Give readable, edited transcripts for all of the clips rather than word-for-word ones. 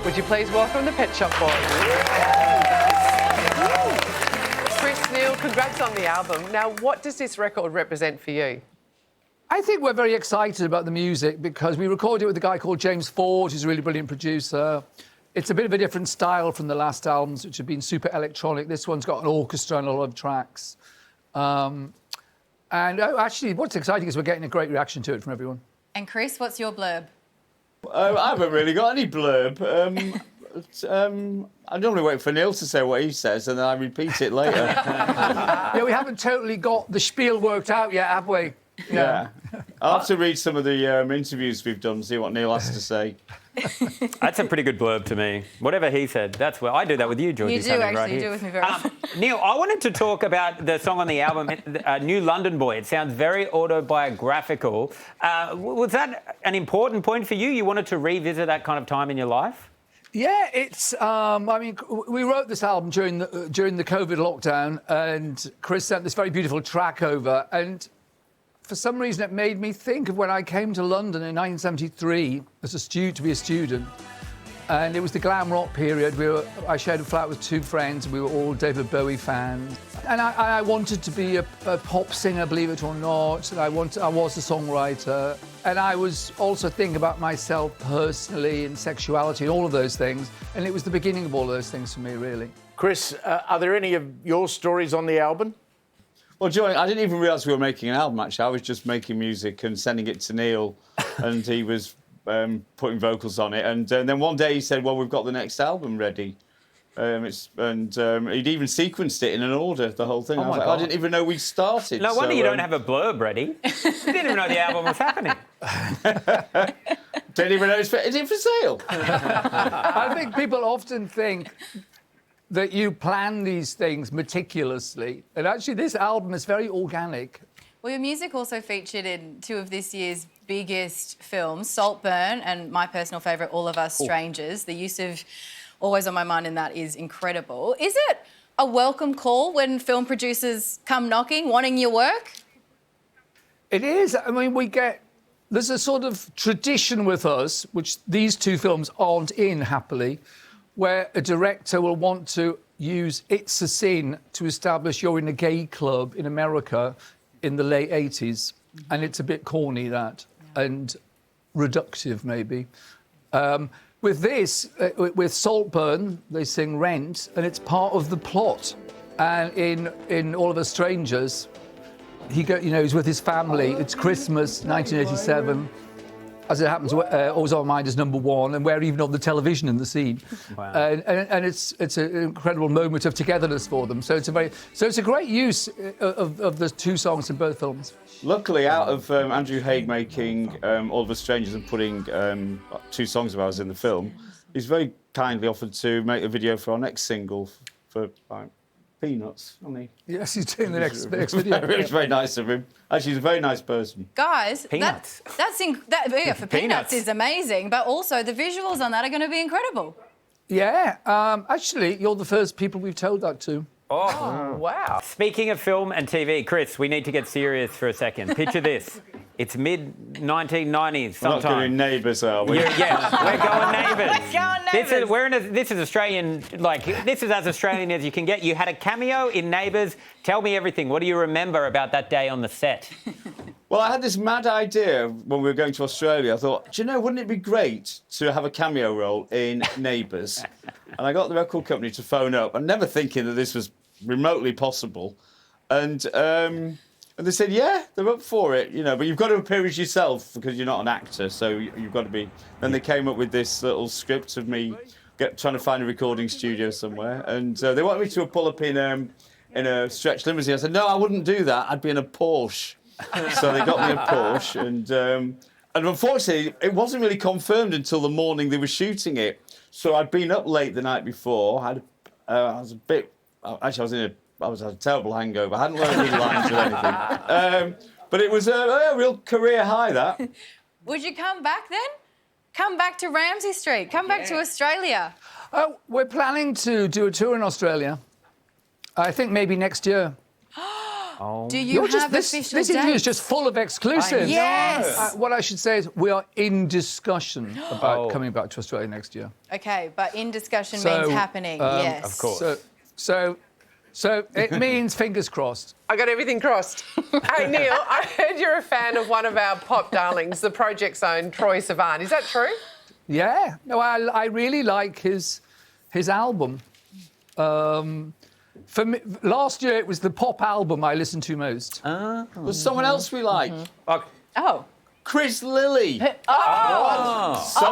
Would you please welcome the Pet Shop Boys? Chris, Neil, congrats on the album. Now, what does this record represent for you? I think we're very excited about the music because we recorded it with a guy called James Ford, who's a really brilliant producer. It's a bit of a different style from the last albums, which have been super electronic. This one's got an orchestra and a lot of tracks. Actually, what's exciting is we're getting a great reaction to it from everyone. And Chris, what's your blurb? I haven't really got any blurb. I normally wait for Neil to say what he says and then I repeat it later. Yeah, we haven't totally got the spiel worked out yet, have we? Yeah. I'll have to read some of the interviews we've done, see what Neil has to say. That's a pretty good blurb to me. Whatever he said, that's where I do that with you, Georgie. You do, actually. You do with me very well. Neil, I wanted to talk about the song on the album, New London Boy. It sounds very autobiographical. Was that an important point for you? You wanted to revisit that kind of time in your life? Yeah, it's. I mean, we wrote this album during the COVID lockdown, and Chris sent this very beautiful track over, and for some reason it made me think of when I came to London in 1973 to be a student, and it was the glam rock period. I shared a flat with two friends, and we were all David Bowie fans, and I wanted to be a pop singer, believe it or not. And I was a songwriter, and I was also thinking about myself personally and sexuality and all of those things, and it was the beginning of all those things for me, really. Chris, are there any of your stories on the album? Well, Joy, I didn't even realise we were making an album, actually. I was just making music and sending it to Neil, and he was putting vocals on it. And then one day he said, well, we've got the next album ready. He'd even sequenced it in an order, the whole thing. I was like, I didn't even know we started. No wonder you don't have a blurb ready. You didn't even know the album was happening. Didn't even know is it for sale? I think people often think that you plan these things meticulously, and actually this album is very organic. Well, your music also featured in two of this year's biggest films, Saltburn and my personal favourite, All of Us Strangers. The use of Always on My Mind in that is incredible. Is it a welcome call when film producers come knocking, wanting your work? It is. I mean, there's a sort of tradition with us, which these two films aren't in, happily, where a director will want to use It's a Sin to establish you're in a gay club in America in the late 80s. And it's a bit corny, that, and reductive, maybe. With this, with Saltburn, they sing Rent, and it's part of the plot. And in All of Us Strangers, he's with his family. It's Christmas, 1987. As it happens, Always on My Mind is #1, and we're even on the television in the scene. Wow. And it's an incredible moment of togetherness for them. So it's a great use of the two songs in both films. Luckily, out of Andrew Haigh making All of Us Strangers and putting two songs of ours in the film, he's very kindly offered to make a video for our next single for Peanuts, hasn't he? Yes, he's doing the next video. It's very nice of him. Actually, he's a very nice person. Guys, Peanuts. For Peanuts is amazing, but also the visuals on that are going to be incredible. Yeah, actually, you're the first people we've told that to. Oh, wow. Speaking of film and TV, Chris, we need to get serious for a second. Picture this. It's mid-1990s sometime. We're not doing Neighbours, are we? Yeah, we're going Neighbours. We're going Neighbours. This is Australian, this is as Australian as you can get. You had a cameo in Neighbours. Tell me everything. What do you remember about that day on the set? Well, I had this mad idea when we were going to Australia. I thought, do you know, wouldn't it be great to have a cameo role in Neighbours? And I got the record company to phone up, and never thinking that this was remotely possible. And they said, yeah, they're up for it, but you've got to appear as yourself because you're not an actor, so you've got to be. Then they came up with this little script of me trying to find a recording studio somewhere, and they wanted me to pull up in a stretch limousine. I said, no, I wouldn't do that. I'd be in a Porsche. So they got me a Porsche, and unfortunately, it wasn't really confirmed until the morning they were shooting it. So I'd been up late the night before. I was had a terrible hangover. I hadn't learned any lines or anything. But it was a real career high, that. Would you come back then? Come back to Ramsay Street. Come back to Australia. Oh, we're planning to do a tour in Australia. I think maybe next year. Do you You're have just, this official interview is dates? just full of exclusives. Yes. What I should say is we are in discussion about coming back to Australia next year. Okay, but in discussion So, means happening. Yes. Of course. So it means fingers crossed. I got everything crossed. Hey, Neil, I heard you're a fan of one of our pop darlings, the Project's own Troye Sivan. Is that true? Yeah. No, I really like his album. For me, last year it was the pop album I listened to most. Was someone else we like? Oh. Chris Lilly. Summer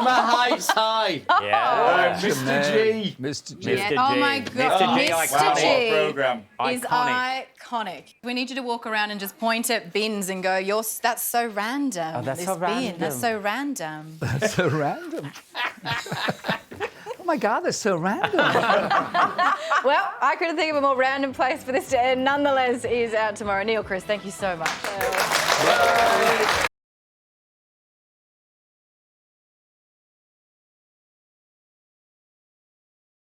Heights High. Yeah. Mr. G. Mr. G. Mr. G. Oh my God. Mr. G. Mr. G. Program. Is iconic. We need you to walk around and just point at bins and go, that's so random. Oh, that's this so bin. random. That's so random. That's so random. Oh my God, that's so random. Well, I couldn't think of a more random place for this to end. Nonetheless, is out tomorrow. Neil, Chris, thank you so much.